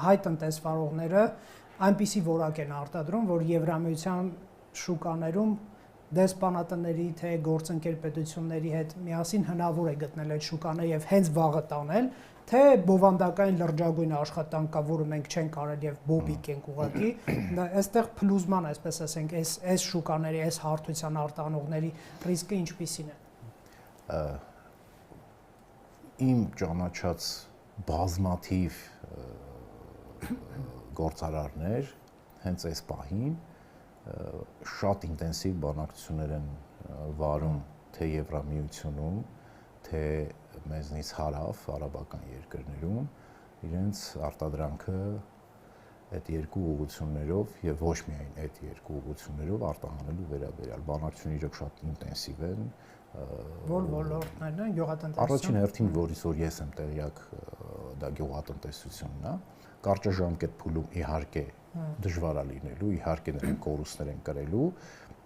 հայ տնտեսվարողները այնպիսի որակ են արտադրում, որ Եվրամիության շուկաներում դեսպանատների թե գործընկեր պետությունների հետ միասին հնարավոր է գտնել այդ շուկանը եւ հենց վաղը տանել, թե բովանդակային լրջագույն աշխատանք կա, որը մենք չենք կարել եւ բոբիկ ենք ուղղակի, այստեղ փլուզման, այսպես ասենք, այս շուկաների, այս հարթության արտանողների ռիսկը ինչպիսին է։ Իմ ճանաչած բազմաթիվ գործարարներ հենց այս պահին շատ ինտենսիվ բանակցություններ են վարում թե Եվրամիությունում, թե մեզնից հարավ արաբական երկրներում իրենց արտադրանքը այդ երկու ուղղություններով եւ ոչ միայն այդ երկու ուղղություններով արտահանելու վերաբերյալ բանակցությունները իրոք շատ ինտենսիվ են։ Որ ոլորտներն են գյուղատնտեսություն։ Առաջին հերթին, որից որ ես եմ տեղյակ, դա գյուղատնտեսությունն է։ Կարճաժամկետ փուլում իհարկե դժվար է լինելու, իհարկե նրանք կորուստներ են կրելու,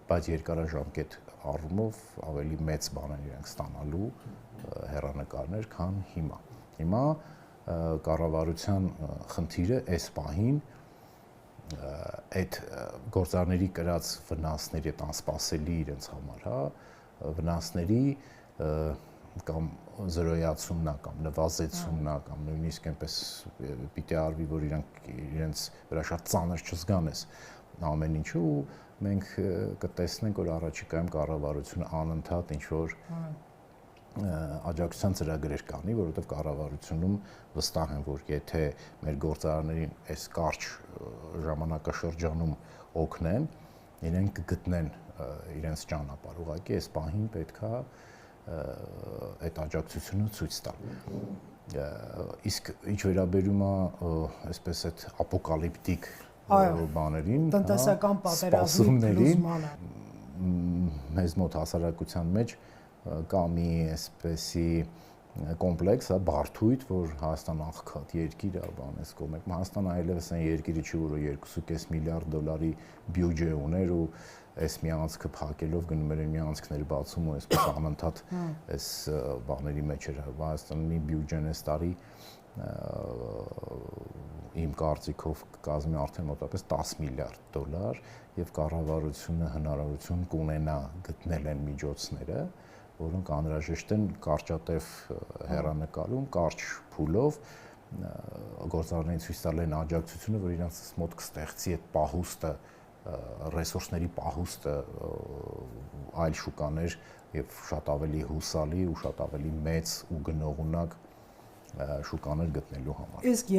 բայց երկարաժամկետ առումով ավելի մեծ բան են իրենք ստանալու հեռանկարներ, քան հիմա։ Հիմա կառավարության խնդիրը այս պահին այդ գործարների կրած վնասների, այդ անսպասելի իրենց համար, հա, վնասների կամ զրոյացումն է կամ նվազեցումն է կամ նույնիսկ այնպես պիտի արվի, որ իրենց վրա շատ ծանր չզգան այս ամեն ինչը ու մենք կտեսնենք, որ առաջիկայում կառավարությունը անընդհատ ինչ-որ աջակցության ծրագրեր կանի, որովհետև կառավարությունում վստահ եմ, որ եթե մեր գործարարներին այս կարճ ժամանակաշրջանում օգնեն, իրենք կգտնեն իրենց ճանապարհ, ուղղակի այս պահին պետք է այդ աջակցությունը ցույց տալ։ Իսկ ինչ վերաբերում է այսպես այդ ապոկալիպտիկ բաներին, տնտեսական պատերազմի փլուզմանը, մեզ մոտ հասարակության մեջ կա մի այսպեսի կոմպլեքս, բարդույթ, որ Հայաստան աղքատ երկիր է, բան էս կողմեք։ Հայաստանը այլևս այն երկիրը չի, որը 2.5 միլիարդ դոլարի բյուջե ուներ ու այս միանցքը փակելով գնում էր միանցքներ բացում ու այսպես անընդհատ այս բաների մեջ էր Հայաստանի բյուջեն այս տարի իմ կարծիքով կազմի արդեն մոտավորապես 10 միլիարդ դոլար եւ կառավարությունը հնարավորություն կունենա գտնել այն միջոցները, որոնք անհրաժեշտ են կարճատև հեռանկարում, կարճ փուլով գործարարներին ցույց տալ այն աջակցությունը, որ իրենց մոտ կստեղծի այդ պահուստը, ռեսուրսների պահուստը այլ շուկաներ եւ շատ ավելի հուսալի ու շատ ավելի մեծ ու գնողունակ շուկաներ գտնելու համար։ Իսկ